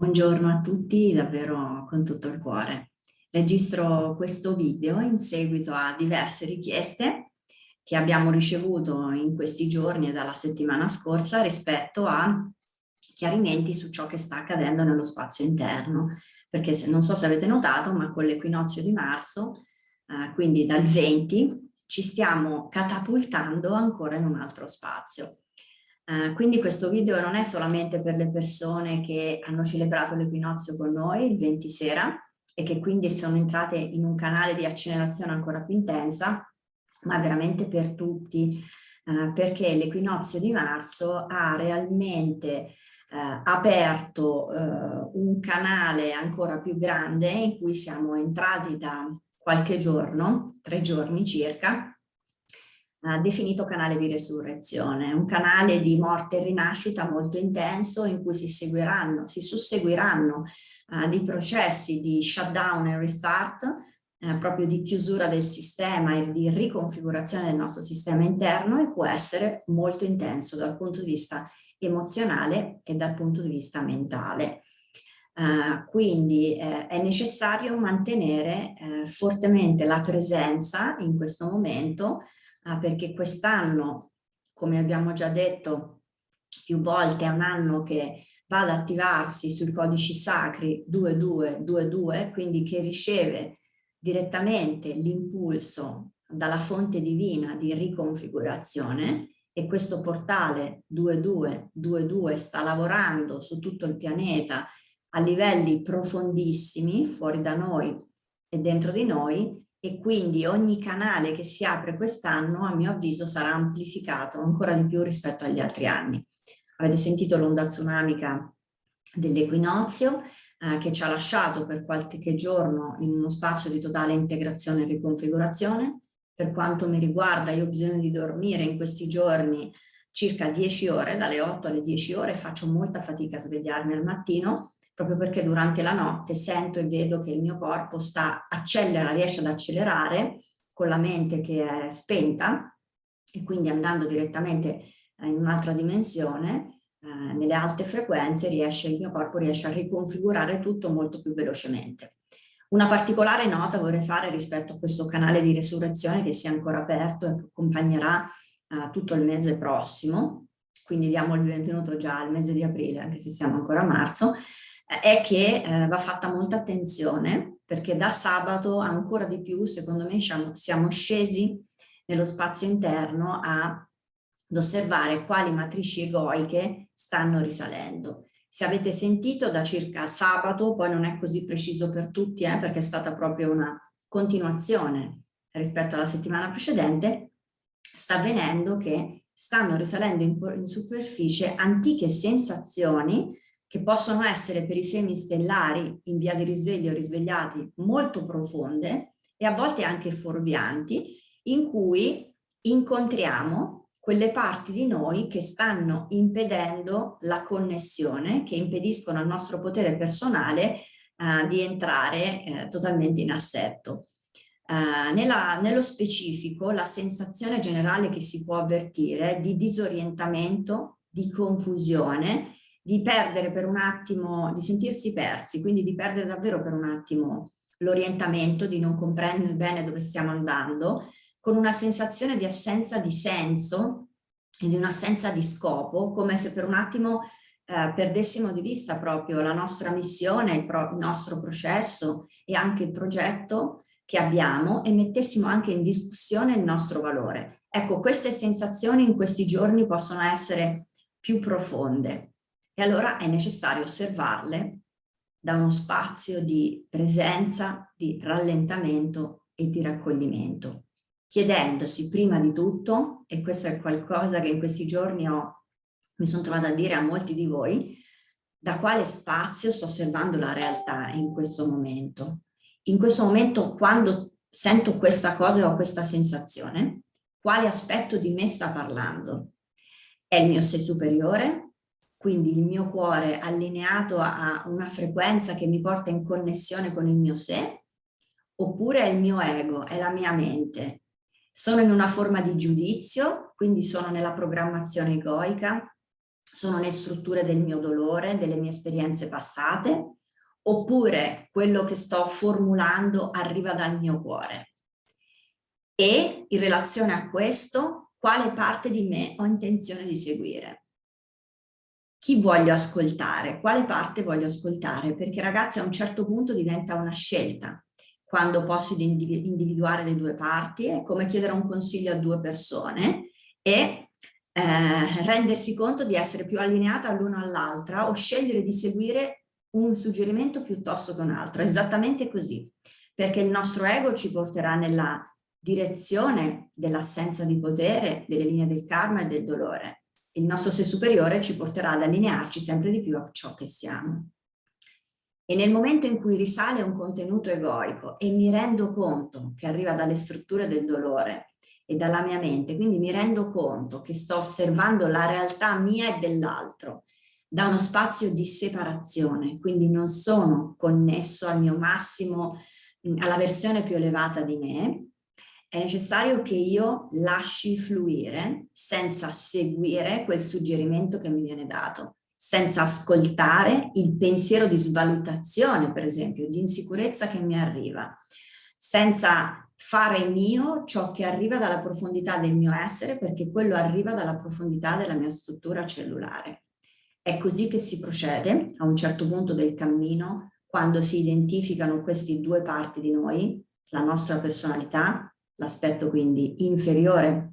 Buongiorno a tutti, davvero con tutto il cuore. Registro questo video in seguito a diverse richieste che abbiamo ricevuto in questi giorni e dalla settimana scorsa rispetto a chiarimenti su ciò che sta accadendo nello spazio interno. Perché non so se avete notato, ma con l'equinozio di marzo, quindi dal 20, ci stiamo catapultando ancora in un altro spazio. Quindi questo video non è solamente per le persone che hanno celebrato l'equinozio con noi il 20 sera e che quindi sono entrate in un canale di accelerazione ancora più intensa, ma veramente per tutti, perché l'equinozio di marzo ha realmente aperto un canale ancora più grande in cui siamo entrati da qualche giorno, 3 giorni circa, definito canale di resurrezione, un canale di morte e rinascita molto intenso in cui si susseguiranno dei processi di shutdown e restart, proprio di chiusura del sistema e di riconfigurazione del nostro sistema interno, e può essere molto intenso dal punto di vista emozionale e dal punto di vista mentale. Quindi è necessario mantenere fortemente la presenza in questo momento, perché quest'anno, come abbiamo già detto più volte, è un anno che va ad attivarsi sui codici sacri 2222, quindi che riceve direttamente l'impulso dalla fonte divina di riconfigurazione, e questo portale 2222 sta lavorando su tutto il pianeta a livelli profondissimi, fuori da noi e dentro di noi, e quindi ogni canale che si apre quest'anno, a mio avviso, sarà amplificato ancora di più rispetto agli altri anni. Avete sentito l'onda tsunamica dell'equinozio, che ci ha lasciato per qualche giorno in uno spazio di totale integrazione e riconfigurazione. Per quanto mi riguarda, io ho bisogno di dormire in questi giorni circa 10 ore, dalle 8 alle 10 ore, faccio molta fatica a svegliarmi al mattino, proprio perché durante la notte sento e vedo che il mio corpo riesce ad accelerare con la mente che è spenta, e quindi andando direttamente in un'altra dimensione, nelle alte frequenze, il mio corpo riesce a riconfigurare tutto molto più velocemente. Una particolare nota vorrei fare rispetto a questo canale di resurrezione che sia ancora aperto e che accompagnerà tutto il mese prossimo, quindi diamo il benvenuto già al mese di aprile, anche se siamo ancora a marzo, è che va fatta molta attenzione, perché da sabato ancora di più, secondo me, siamo scesi nello spazio interno ad osservare quali matrici egoiche stanno risalendo. Se avete sentito, da circa sabato, poi non è così preciso per tutti, perché è stata proprio una continuazione rispetto alla settimana precedente, sta avvenendo che stanno risalendo in superficie antiche sensazioni che possono essere per i semi stellari in via di risveglio o risvegliati molto profonde e a volte anche fuorvianti, in cui incontriamo quelle parti di noi che stanno impedendo la connessione, che impediscono al nostro potere personale di entrare totalmente in assetto. Nello specifico, la sensazione generale che si può avvertire è di disorientamento, di confusione, di perdere per un attimo, di sentirsi persi, quindi di perdere davvero per un attimo l'orientamento, di non comprendere bene dove stiamo andando, con una sensazione di assenza di senso e di un'assenza di scopo, come se per un attimo perdessimo di vista proprio la nostra missione, il nostro processo e anche il progetto che abbiamo, e mettessimo anche in discussione il nostro valore. Ecco, queste sensazioni in questi giorni possono essere più profonde, e allora è necessario osservarle da uno spazio di presenza, di rallentamento e di raccoglimento, chiedendosi prima di tutto, e questo è qualcosa che in questi giorni mi sono trovata a dire a molti di voi, da quale spazio sto osservando la realtà in questo momento. In questo momento, quando sento questa cosa e ho questa sensazione, quale aspetto di me sta parlando? È il mio sé superiore, quindi il mio cuore allineato a una frequenza che mi porta in connessione con il mio sé, oppure è il mio ego, è la mia mente? Sono in una forma di giudizio, quindi sono nella programmazione egoica, sono le strutture del mio dolore, delle mie esperienze passate, oppure quello che sto formulando arriva dal mio cuore. E in relazione a questo, quale parte di me ho intenzione di seguire? Chi voglio ascoltare? Quale parte voglio ascoltare? Perché ragazzi, a un certo punto diventa una scelta. Quando posso individuare le due parti, è come chiedere un consiglio a due persone e rendersi conto di essere più allineata l'una all'altra o scegliere di seguire un suggerimento piuttosto che un altro. Esattamente così, perché il nostro ego ci porterà nella direzione dell'assenza di potere, delle linee del karma e del dolore. Il nostro sé superiore ci porterà ad allinearci sempre di più a ciò che siamo. E nel momento in cui risale un contenuto egoico e mi rendo conto che arriva dalle strutture del dolore e dalla mia mente, quindi mi rendo conto che sto osservando la realtà mia e dell'altro da uno spazio di separazione, quindi non sono connesso al mio massimo, alla versione più elevata di me, è necessario che io lasci fluire senza seguire quel suggerimento che mi viene dato, senza ascoltare il pensiero di svalutazione, per esempio, di insicurezza che mi arriva, senza fare mio ciò che arriva dalla profondità del mio essere, perché quello arriva dalla profondità della mia struttura cellulare. È così che si procede a un certo punto del cammino, quando si identificano queste due parti di noi, la nostra personalità, l'aspetto quindi inferiore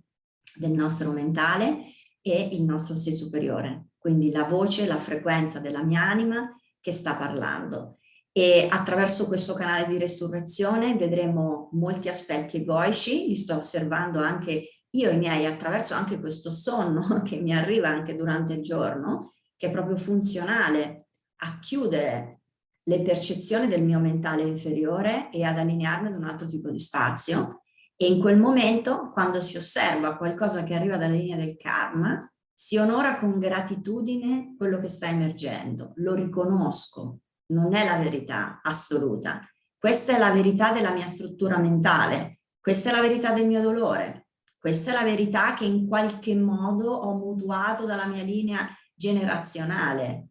del nostro mentale e il nostro sé superiore, quindi la voce, la frequenza della mia anima che sta parlando. E attraverso questo canale di resurrezione vedremo molti aspetti egoici, li sto osservando anche io e i miei attraverso anche questo sonno che mi arriva anche durante il giorno, che è proprio funzionale a chiudere le percezioni del mio mentale inferiore e ad allinearmi ad un altro tipo di spazio. E in quel momento, quando si osserva qualcosa che arriva dalla linea del karma, si onora con gratitudine quello che sta emergendo, lo riconosco, non è la verità assoluta. Questa è la verità della mia struttura mentale, questa è la verità del mio dolore, questa è la verità che in qualche modo ho mutuato dalla mia linea generazionale.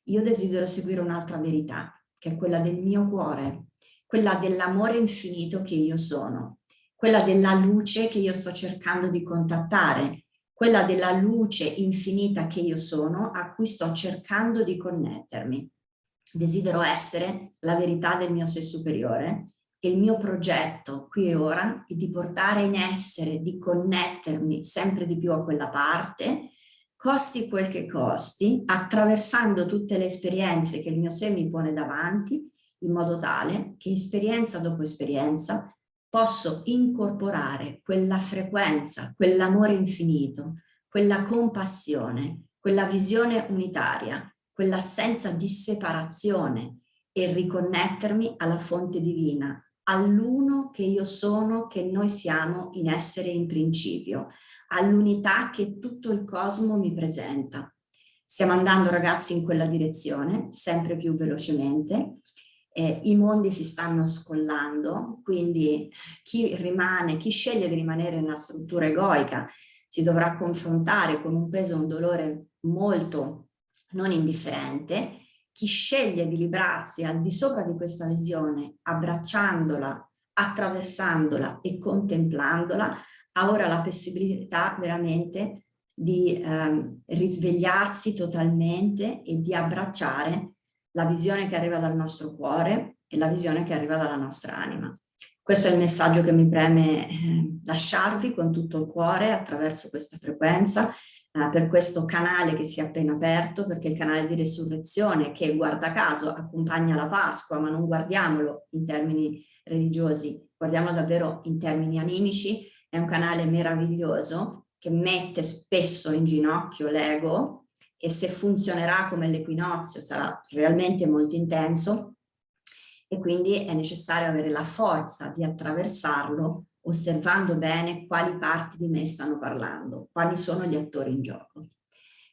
Io desidero seguire un'altra verità, che è quella del mio cuore, quella dell'amore infinito che io sono, quella della luce che io sto cercando di contattare, quella della luce infinita che io sono, a cui sto cercando di connettermi. Desidero essere la verità del mio sé superiore e il mio progetto qui e ora è di portare in essere, di connettermi sempre di più a quella parte, costi quel che costi, attraversando tutte le esperienze che il mio sé mi pone davanti, in modo tale che esperienza dopo esperienza posso incorporare quella frequenza, quell'amore infinito, quella compassione, quella visione unitaria, quell'assenza di separazione e riconnettermi alla fonte divina, all'uno che io sono, che noi siamo in essere in principio, all'unità che tutto il cosmo mi presenta. Stiamo andando, ragazzi, in quella direzione, sempre più velocemente. I mondi si stanno scollando, quindi chi rimane, chi sceglie di rimanere nella struttura egoica si dovrà confrontare con un peso e un dolore molto non indifferente. Chi sceglie di librarsi al di sopra di questa visione, abbracciandola, attraversandola e contemplandola, ha ora la possibilità veramente di risvegliarsi totalmente e di abbracciare la visione che arriva dal nostro cuore e la visione che arriva dalla nostra anima. Questo è il messaggio che mi preme lasciarvi con tutto il cuore attraverso questa frequenza, per questo canale che si è appena aperto, perché il canale di resurrezione, che guarda caso accompagna la Pasqua, ma non guardiamolo in termini religiosi, guardiamolo davvero in termini animici, è un canale meraviglioso che mette spesso in ginocchio l'ego, e se funzionerà come l'equinozio sarà realmente molto intenso, e quindi è necessario avere la forza di attraversarlo osservando bene quali parti di me stanno parlando, quali sono gli attori in gioco.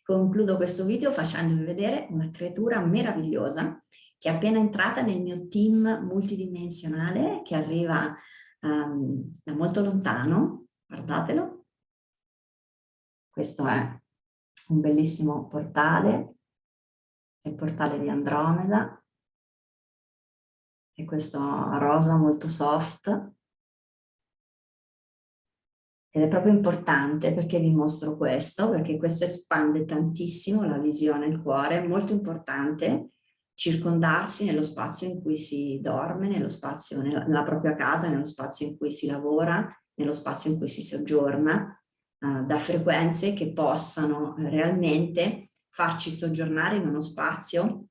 Concludo questo video facendovi vedere una creatura meravigliosa che è appena entrata nel mio team multidimensionale, che arriva da molto lontano. Guardatelo. Questo è un bellissimo portale, il portale di Andromeda, e questo rosa molto soft. Ed è proprio importante perché vi mostro questo, perché questo espande tantissimo la visione, il cuore. È molto importante circondarsi nello spazio in cui si dorme, nello spazio, nella propria casa, nello spazio in cui si lavora, nello spazio in cui si soggiorna, da frequenze che possano realmente farci soggiornare in uno spazio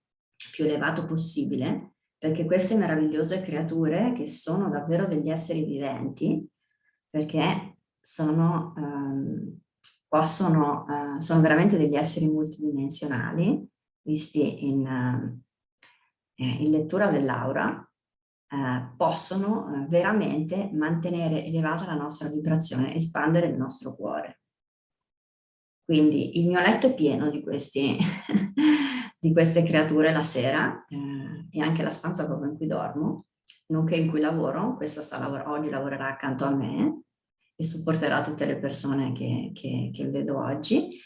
più elevato possibile, perché queste meravigliose creature, che sono davvero degli esseri viventi, perché sono veramente degli esseri multidimensionali, visti in lettura dell'aura, possono veramente mantenere elevata la nostra vibrazione, espandere il nostro cuore. Quindi il mio letto è pieno di di queste creature la sera, e anche la stanza proprio in cui dormo, nonché in cui lavoro. Oggi lavorerà accanto a me e supporterà tutte le persone che vedo oggi,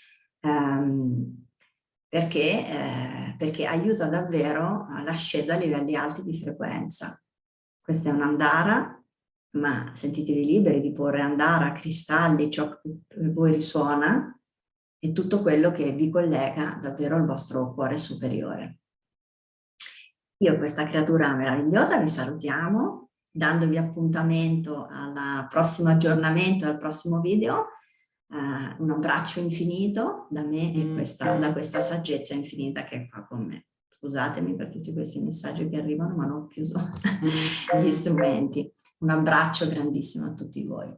perché aiuta davvero l'ascesa a livelli alti di frequenza. Questa è un'andara, ma sentitevi liberi di porre andara, cristalli, ciò che per voi risuona, e tutto quello che vi collega davvero al vostro cuore superiore. Io, questa creatura meravigliosa, vi salutiamo, dandovi appuntamento al prossimo aggiornamento, al prossimo video. Un abbraccio infinito da me e da questa saggezza infinita che è qua con me. Scusatemi per tutti questi messaggi che arrivano, ma non ho chiuso gli strumenti. Un abbraccio grandissimo a tutti voi.